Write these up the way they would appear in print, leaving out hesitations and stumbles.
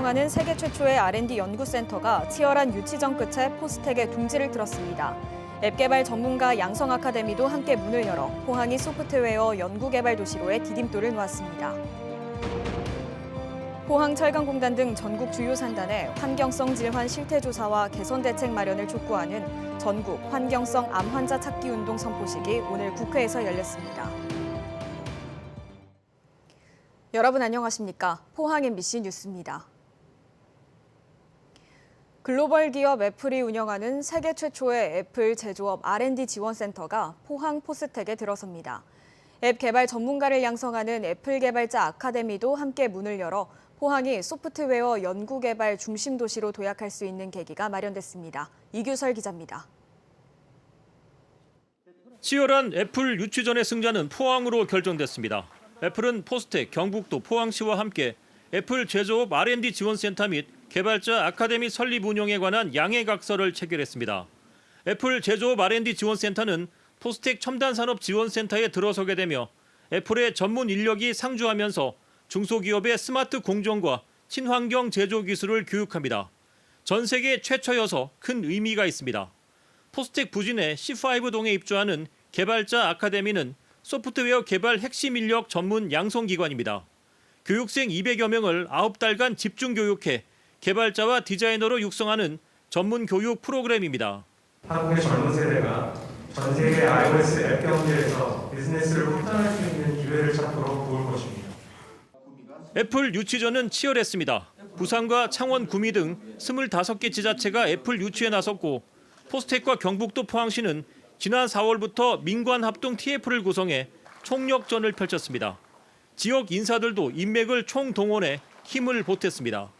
운영하는 세계 최초의 R&D 연구센터가 치열한 유치전 끝에 포스텍에 둥지를 틀었습니다. 앱 개발 전문가 양성 아카데미도 함께 문을 열어 포항이 소프트웨어 연구개발 도시로의 디딤돌을 놓았습니다. 포항철강공단 등 전국 주요 산단에 환경성 질환 실태 조사와 개선 대책 마련을 촉구하는 전국 환경성 암 환자 찾기 운동 선포식이 오늘 국회에서 열렸습니다. 여러분 안녕하십니까? 포항 MBC 뉴스입니다. 글로벌 기업 애플이 운영하는 세계 최초의 애플 제조업 R&D 지원센터가 포항 포스텍에 들어섭니다. 앱 개발 전문가를 양성하는 애플 개발자 아카데미도 함께 문을 열어 포항이 소프트웨어 연구개발 중심 도시로 도약할 수 있는 계기가 마련됐습니다. 이규설 기자입니다. 치열한 애플 유치전의 승자는 포항으로 결정됐습니다. 애플은 포스텍, 경북도 포항시와 함께 애플 제조업 R&D 지원센터 및 개발자 아카데미 설립 운영에 관한 양해각서를 체결했습니다. 애플 제조업 R&D 지원센터는 포스텍 첨단산업지원센터에 들어서게 되며 애플의 전문 인력이 상주하면서 중소기업의 스마트 공정과 친환경 제조 기술을 교육합니다. 전 세계 최초여서 큰 의미가 있습니다. 포스텍 부진의 C5동에 입주하는 개발자 아카데미는 소프트웨어 개발 핵심 인력 전문 양성기관입니다. 교육생 200여 명을 9달간 집중 교육해 개발자와 디자이너로 육성하는 전문 교육 프로그램입니다. 한국의 젊은 세대가 전 세계 iOS 앱 경제에서 비즈니스를 확장할 수 있는 기회를 찾도록 도울 것입니다. 애플 유치전은 치열했습니다. 부산과 창원, 구미 등 25개 지자체가 애플 유치에 나섰고 포스텍과 경북도 포항시는 지난 4월부터 민관합동 TF를 구성해 총력전을 펼쳤습니다. 지역 인사들도 인맥을 총동원해 힘을 보탰습니다.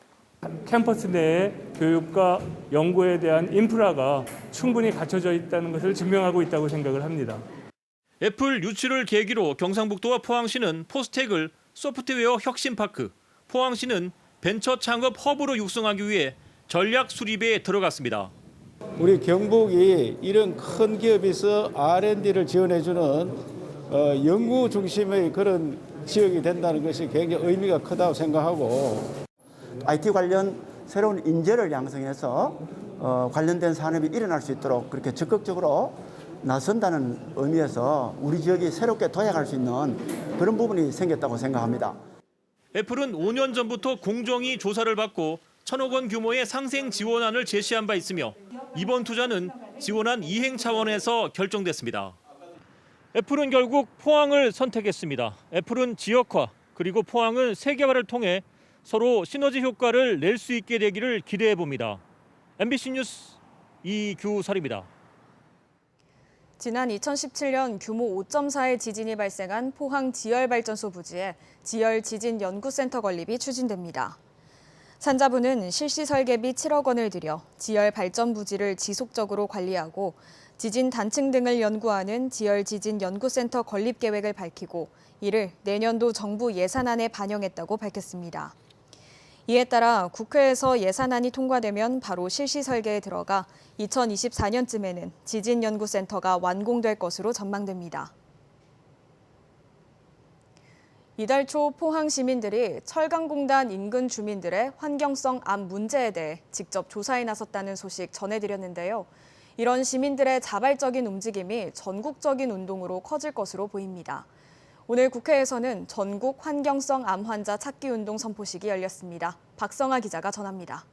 캠퍼스 내에 교육과 연구에 대한 인프라가 충분히 갖춰져 있다는 것을 증명하고 있다고 생각을 합니다. 애플 유치를 계기로 경상북도와 포항시는 포스텍을 소프트웨어 혁신파크, 포항시는 벤처 창업 허브로 육성하기 위해 전략 수립에 들어갔습니다. 우리 경북이 이런 큰 기업에서 R&D를 지원해주는 연구 중심의 그런 지역이 된다는 것이 굉장히 의미가 크다고 생각하고 IT 관련 새로운 인재를 양성해서 관련된 산업이 일어날 수 있도록 그렇게 적극적으로 나선다는 의미에서 우리 지역이 새롭게 도약할 수 있는 그런 부분이 생겼다고 생각합니다. 애플은 5년 전부터 공정위 조사를 받고 1,000억 원 규모의 상생 지원안을 제시한 바 있으며 이번 투자는 지원안 이행 차원에서 결정됐습니다. 애플은 결국 포항을 선택했습니다. 애플은 지역화 그리고 포항은 세계화를 통해 서로 시너지 효과를 낼 수 있게 되기를 기대해 봅니다. MBC 뉴스 이규설입니다. 지난 2017년 규모 5.4의 지진이 발생한 포항 지열발전소 부지에 지열지진연구센터 건립이 추진됩니다. 산자부는 실시 설계비 7억 원을 들여 지열발전 부지를 지속적으로 관리하고 지진 단층 등을 연구하는 지열지진연구센터 건립 계획을 밝히고 이를 내년도 정부 예산안에 반영했다고 밝혔습니다. 이에 따라 국회에서 예산안이 통과되면 바로 실시 설계에 들어가 2024년쯤에는 지진연구센터가 완공될 것으로 전망됩니다. 이달 초 포항 시민들이 철강공단 인근 주민들의 환경성 암 문제에 대해 직접 조사에 나섰다는 소식 전해드렸는데요. 이런 시민들의 자발적인 움직임이 전국적인 운동으로 커질 것으로 보입니다. 오늘 국회에서는 전국 환경성 암 환자 찾기 운동 선포식이 열렸습니다. 박성아 기자가 전합니다.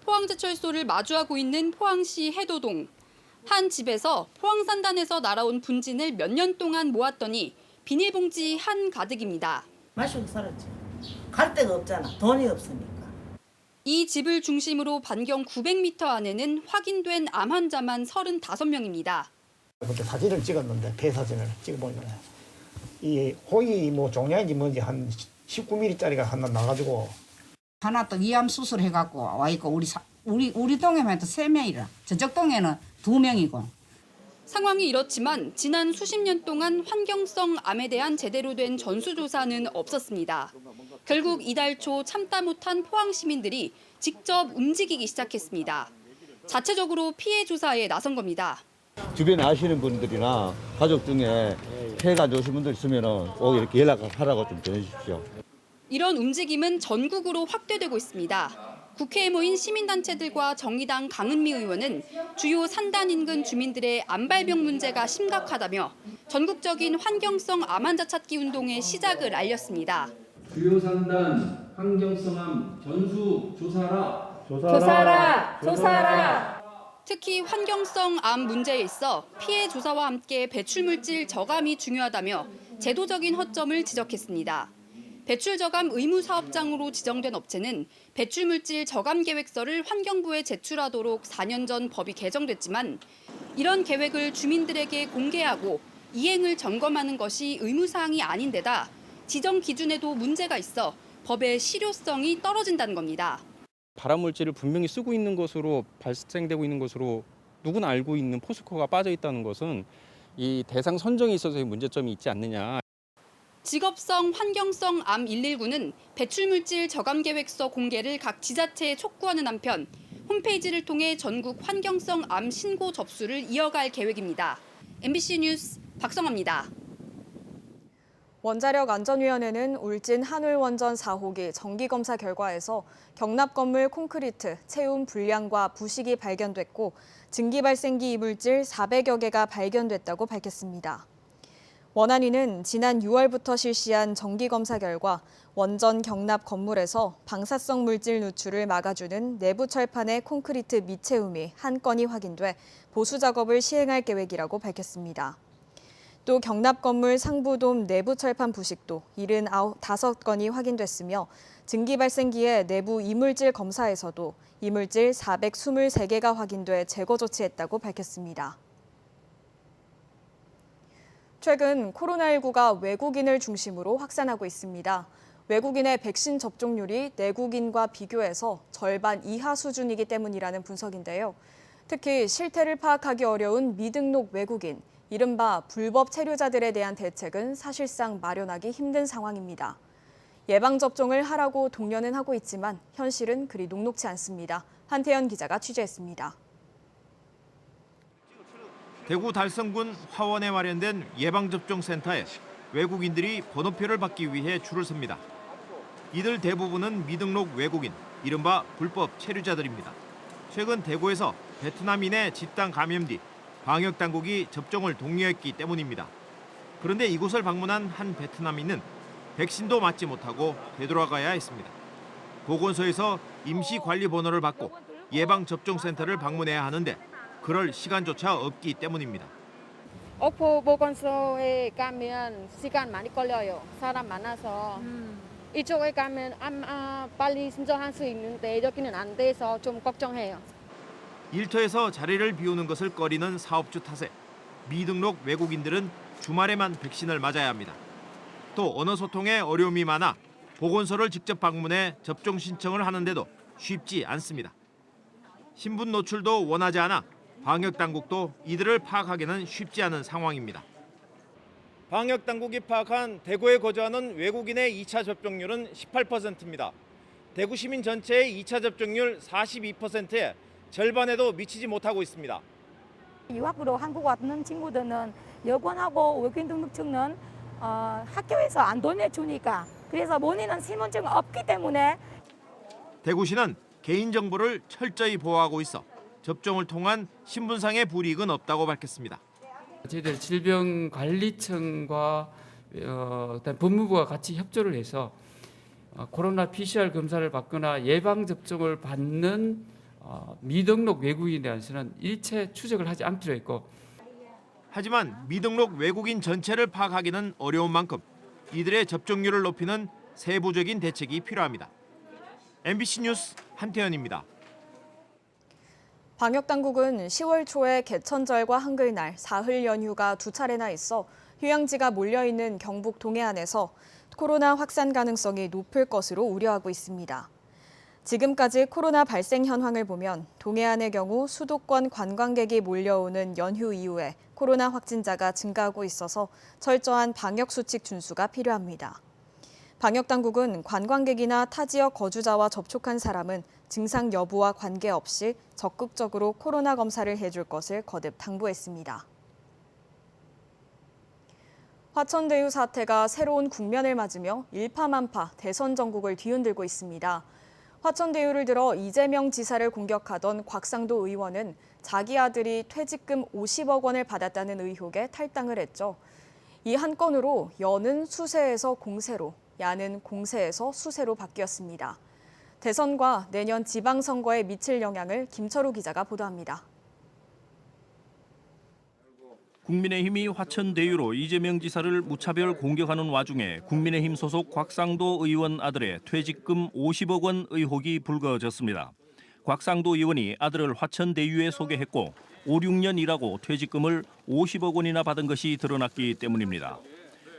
포항제철소를 마주하고 있는 포항시 해도동. 한 집에서 포항산단에서 날아온 분진을 몇 년 동안 모았더니 비닐봉지 한 가득입니다. 마시고 살았지. 갈 데가 없잖아. 돈이 없으니까. 이 집을 중심으로 반경 900m 안에는 확인된 암 환자만 35명입니다. 그때 사진을 찍었는데 폐 사진을 찍어보니까 이 홍이 뭐 종양인지 뭔지 한 19mm짜리가 하나 나가지고 하나 또 이암 수술해갖고 와 있고 우리 동에만 또 3명이라 저쪽 동에는 2명이고. 상황이 이렇지만 지난 수십 년 동안 환경성 암에 대한 제대로 된 전수조사는 없었습니다. 결국 이달 초 참다 못한 포항 시민들이 직접 움직이기 시작했습니다. 자체적으로 피해 조사에 나선 겁니다. 주변에 아시는 분들이나 가족 중에 폐가 좋으신 분들 있으면 꼭 이렇게 연락하라고 좀 전해주십시오. 이런 움직임은 전국으로 확대되고 있습니다. 국회에 모인 시민단체들과 정의당 강은미 의원은 주요 산단 인근 주민들의 암발병 문제가 심각하다며 전국적인 환경성 암 환자 찾기 운동의 시작을 알렸습니다. 주요 산단 환경성 암 전수 조사라. 특히 환경성 암 문제에 있어 피해 조사와 함께 배출물질 저감이 중요하다며 제도적인 허점을 지적했습니다. 배출 저감 의무 사업장으로 지정된 업체는 배출물질 저감 계획서를 환경부에 제출하도록 4년 전 법이 개정됐지만 이런 계획을 주민들에게 공개하고 이행을 점검하는 것이 의무 사항이 아닌 데다 지정 기준에도 문제가 있어 법의 실효성이 떨어진다는 겁니다. 발암물질을 분명히 쓰고 있는 것으로 발생되고 있는 것으로 누구나 알고 있는 포스코가 빠져 있다는 것은 이 대상 선정에 있어서의 문제점이 있지 않느냐. 직업성 환경성 암 119는 배출물질 저감 계획서 공개를 각 지자체에 촉구하는 한편 홈페이지를 통해 전국 환경성 암 신고 접수를 이어갈 계획입니다. MBC 뉴스 박성아입니다. 원자력안전위원회는 울진 한울원전 4호기 정기검사 결과에서 경납 건물 콘크리트, 채움 불량과 부식이 발견됐고 증기발생기 이물질 400여 개가 발견됐다고 밝혔습니다. 원안위는 지난 6월부터 실시한 정기검사 결과 원전 경납 건물에서 방사성 물질 누출을 막아주는 내부 철판의 콘크리트 미채움이 한 건이 확인돼 보수 작업을 시행할 계획이라고 밝혔습니다. 또 경납 건물 상부돔 내부 철판 부식도 75건이 확인됐으며 증기발생기의 내부 이물질 검사에서도 이물질 423개가 확인돼 제거 조치했다고 밝혔습니다. 최근 코로나19가 외국인을 중심으로 확산하고 있습니다. 외국인의 백신 접종률이 내국인과 비교해서 절반 이하 수준이기 때문이라는 분석인데요. 특히 실태를 파악하기 어려운 미등록 외국인, 이른바 불법 체류자들에 대한 대책은 사실상 마련하기 힘든 상황입니다. 예방접종을 하라고 독려는 하고 있지만 현실은 그리 녹록지 않습니다. 한태연 기자가 취재했습니다. 대구 달성군 화원에 마련된 예방접종센터에 외국인들이 번호표를 받기 위해 줄을 섭니다. 이들 대부분은 미등록 외국인, 이른바 불법 체류자들입니다. 최근 대구에서 베트남인의 집단 감염 뒤 방역당국이 접종을 독려했기 때문입니다. 그런데 이곳을 방문한 한 베트남인은 백신도 맞지 못하고 되돌아가야 했습니다. 보건소에서 임시관리번호를 받고 예방접종센터를 방문해야 하는데 그럴 시간조차 없기 때문입니다. 오포 보건소에 가면 시간 많이 걸려요. 사람 많아서. 이쪽에 가면 빨리 신청할 수 있는데 여기는 안 돼서 좀 걱정해요. 일터에서 자리를 비우는 것을 꺼리는 사업주 탓에 미등록 외국인들은 주말에만 백신을 맞아야 합니다. 또 언어 소통에 어려움이 많아 보건소를 직접 방문해 접종 신청을 하는데도 쉽지 않습니다. 신분 노출도 원하지 않아 방역당국도 이들을 파악하기는 쉽지 않은 상황입니다. 방역당국이 파악한 대구에 거주하는 외국인의 2차 접종률은 18%입니다. 대구 시민 전체의 2차 접종률 42%에 절반에도 미치지 못하고 있습니다. 유학으로 한국 왔는 친구들은 여권하고 외국인 등록증은 학교에서 안 보내주니까 그래서 본인은 신분증 없기 때문에 대구시는 개인정보를 철저히 보호하고 있어 접종을 통한 신분상의 불이익은 없다고 밝혔습니다. 저희들 질병관리청과 법무부가 같이 협조를 해서 코로나 PCR 검사를 받거나 예방접종을 받는 미등록 외국인에 대해서는 일체 추적을 하지 않기로 했고 하지만 미등록 외국인 전체를 파악하기는 어려운 만큼 이들의 접종률을 높이는 세부적인 대책이 필요합니다. MBC 뉴스 한태현입니다. 방역당국은 10월 초에 개천절과 한글날, 사흘 연휴가 두 차례나 있어 휴양지가 몰려있는 경북 동해안에서 코로나 확산 가능성이 높을 것으로 우려하고 있습니다. 지금까지 코로나 발생 현황을 보면 동해안의 경우 수도권 관광객이 몰려오는 연휴 이후에 코로나 확진자가 증가하고 있어서 철저한 방역수칙 준수가 필요합니다. 방역당국은 관광객이나 타 지역 거주자와 접촉한 사람은 증상 여부와 관계없이 적극적으로 코로나 검사를 해줄 것을 거듭 당부했습니다. 화천대유 사태가 새로운 국면을 맞으며 일파만파 대선 전국을 뒤흔들고 있습니다. 화천대유를 들어 이재명 지사를 공격하던 곽상도 의원은 자기 아들이 퇴직금 50억 원을 받았다는 의혹에 탈당을 했죠. 이 한 건으로 여는 수세에서 공세로, 야는 공세에서 수세로 바뀌었습니다. 대선과 내년 지방선거에 미칠 영향을 김철우 기자가 보도합니다. 국민의힘이 화천대유로 이재명 지사를 무차별 공격하는 와중에 국민의힘 소속 곽상도 의원 아들의 퇴직금 50억 원 의혹이 불거졌습니다. 곽상도 의원이 아들을 화천대유에 소개했고 5, 6년 일하고 퇴직금을 50억 원이나 받은 것이 드러났기 때문입니다.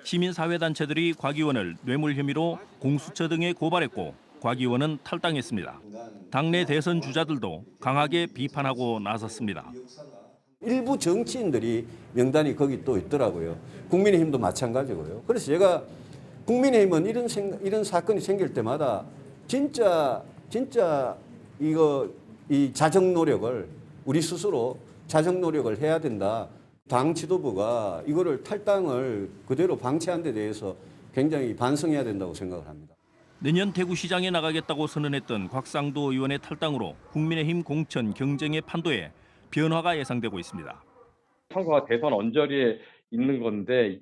시민사회단체들이 곽 의원을 뇌물 혐의로 공수처 등에 고발했고 곽 의원은 탈당했습니다. 당내 대선 주자들도 강하게 비판하고 나섰습니다. 일부 정치인들이 명단이 거기 또 있더라고요. 국민의힘도 마찬가지고요. 그래서 제가 국민의힘은 이런 사건이 생길 때마다 진짜 이 자정 노력을 우리 스스로 자정 노력을 해야 된다. 당 지도부가 이거를 탈당을 그대로 방치한 데 대해서 굉장히 반성해야 된다고 생각을 합니다. 내년 대구시장에 나가겠다고 선언했던 곽상도 의원의 탈당으로 국민의힘 공천 경쟁의 판도에 변화가 예상되고 있습니다. 선거가 대선 언저리에 있는 건데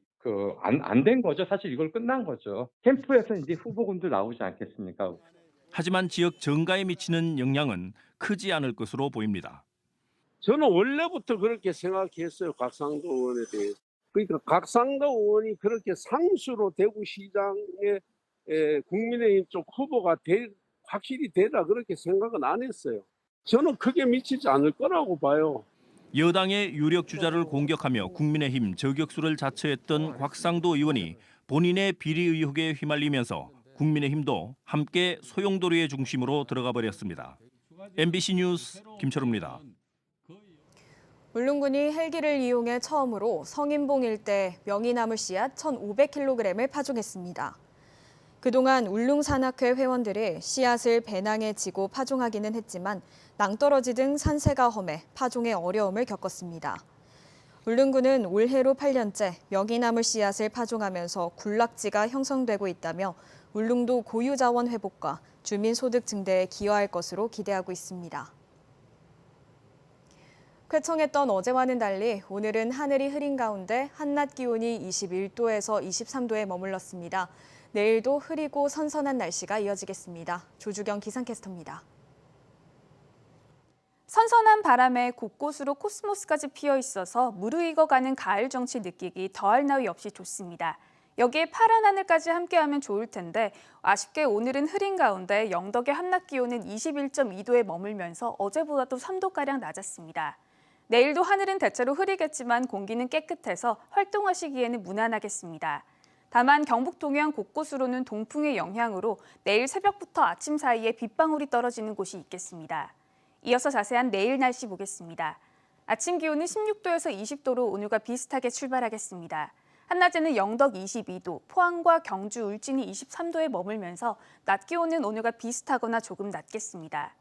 안 된 거죠. 사실 이걸 끝난 거죠. 캠프에서 이제 후보군들 나오지 않겠습니까? 하지만 지역 정가에 미치는 영향은 크지 않을 것으로 보입니다. 저는 원래부터 그렇게 생각했어요. 곽상도 의원에 대해서. 그러니까 곽상도 의원이 그렇게 상수로 대구시장에 국민의힘 쪽 후보가 확실히 되라 그렇게 생각은 안 했어요. 저는 크게 미치지 않을 거라고 봐요. 여당의 유력 주자를 공격하며 국민의힘 저격수를 자처했던 곽상도 의원이 본인의 비리 의혹에 휘말리면서 국민의힘도 함께 소용돌이의 중심으로 들어가 버렸습니다. MBC 뉴스 김철우입니다. 울릉군이 헬기를 이용해 처음으로 성인봉 일대 명이나무 씨앗 1,500kg을 파종했습니다. 그동안 울릉산악회 회원들이 씨앗을 배낭에 지고 파종하기는 했지만 낭떠러지 등 산세가 험해 파종에 어려움을 겪었습니다. 울릉군은 올해로 8년째 명이나무 씨앗을 파종하면서 군락지가 형성되고 있다며 울릉도 고유자원 회복과 주민 소득 증대에 기여할 것으로 기대하고 있습니다. 쾌청했던 어제와는 달리 오늘은 하늘이 흐린 가운데 한낮 기온이 21도에서 23도에 머물렀습니다. 내일도 흐리고 선선한 날씨가 이어지겠습니다. 조주경 기상캐스터입니다. 선선한 바람에 곳곳으로 코스모스까지 피어 있어서 무르익어가는 가을 정취 느끼기 더할 나위 없이 좋습니다. 여기에 파란 하늘까지 함께하면 좋을 텐데 아쉽게 오늘은 흐린 가운데 영덕의 한낮 기온은 21.2도에 머물면서 어제보다도 3도가량 낮았습니다. 내일도 하늘은 대체로 흐리겠지만 공기는 깨끗해서 활동하시기에는 무난하겠습니다. 다만 경북 동해안 곳곳으로는 동풍의 영향으로 내일 새벽부터 아침 사이에 빗방울이 떨어지는 곳이 있겠습니다. 이어서 자세한 내일 날씨 보겠습니다. 아침 기온은 16도에서 20도로 오늘과 비슷하게 출발하겠습니다. 한낮에는 영덕 22도, 포항과 경주, 울진이 23도에 머물면서 낮 기온은 오늘과 비슷하거나 조금 낮겠습니다.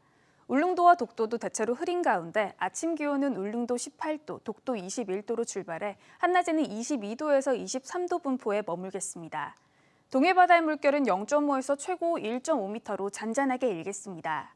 울릉도와 독도도 대체로 흐린 가운데 아침 기온은 울릉도 18도, 독도 21도로 출발해 한낮에는 22도에서 23도 분포에 머물겠습니다. 동해바다의 물결은 0.5에서 최고 1.5m로 잔잔하게 일겠습니다.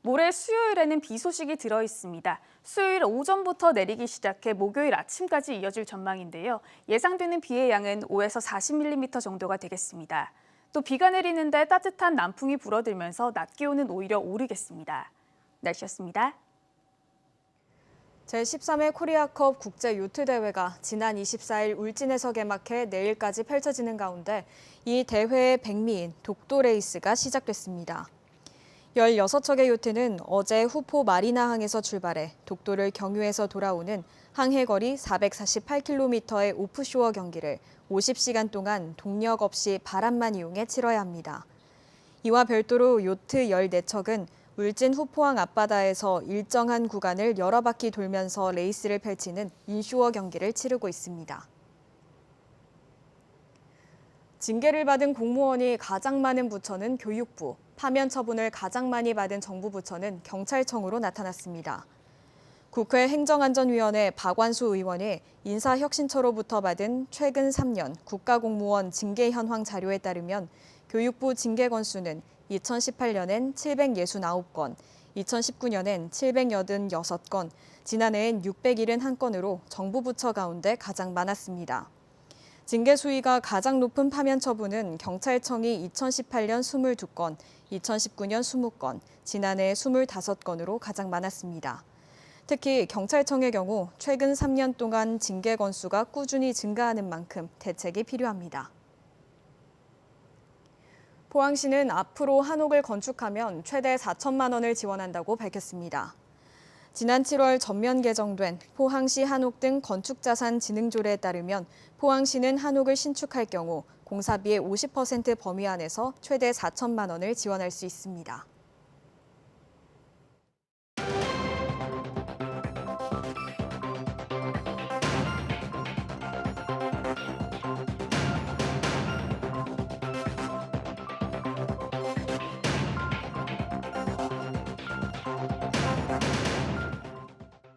모레 수요일에는 비 소식이 들어있습니다. 수요일 오전부터 내리기 시작해 목요일 아침까지 이어질 전망인데요. 예상되는 비의 양은 5에서 40mm 정도가 되겠습니다. 또 비가 내리는데 따뜻한 남풍이 불어들면서 낮 기온은 오히려 오르겠습니다. 날씨였습니다. 제13회 코리아컵 국제요트대회가 지난 24일 울진에서 개막해 내일까지 펼쳐지는 가운데 이 대회의 백미인 독도 레이스가 시작됐습니다. 16척의 요트는 어제 후포 마리나항에서 출발해 독도를 경유해서 돌아오는 항해거리 448km의 오프쇼어 경기를 50시간 동안 동력 없이 바람만 이용해 치러야 합니다. 이와 별도로 요트 14척은 울진 후포항 앞바다에서 일정한 구간을 여러 바퀴 돌면서 레이스를 펼치는 인쇼어 경기를 치르고 있습니다. 징계를 받은 공무원이 가장 많은 부처는 교육부, 파면 처분을 가장 많이 받은 정부 부처는 경찰청으로 나타났습니다. 국회 행정안전위원회 박완수 의원이 인사혁신처로부터 받은 최근 3년 국가공무원 징계 현황 자료에 따르면 교육부 징계 건수는 2018년엔 769건, 2019년엔 786건, 지난해엔 671건으로 정부 부처 가운데 가장 많았습니다. 징계 수위가 가장 높은 파면 처분은 경찰청이 2018년 22건, 2019년 20건, 지난해 25건으로 가장 많았습니다. 특히 경찰청의 경우 최근 3년 동안 징계 건수가 꾸준히 증가하는 만큼 대책이 필요합니다. 포항시는 앞으로 한옥을 건축하면 최대 4천만 원을 지원한다고 밝혔습니다. 지난 7월 전면 개정된 포항시 한옥 등 건축자산진흥조례에 따르면 포항시는 한옥을 신축할 경우 공사비의 50% 범위 안에서 최대 4천만 원을 지원할 수 있습니다.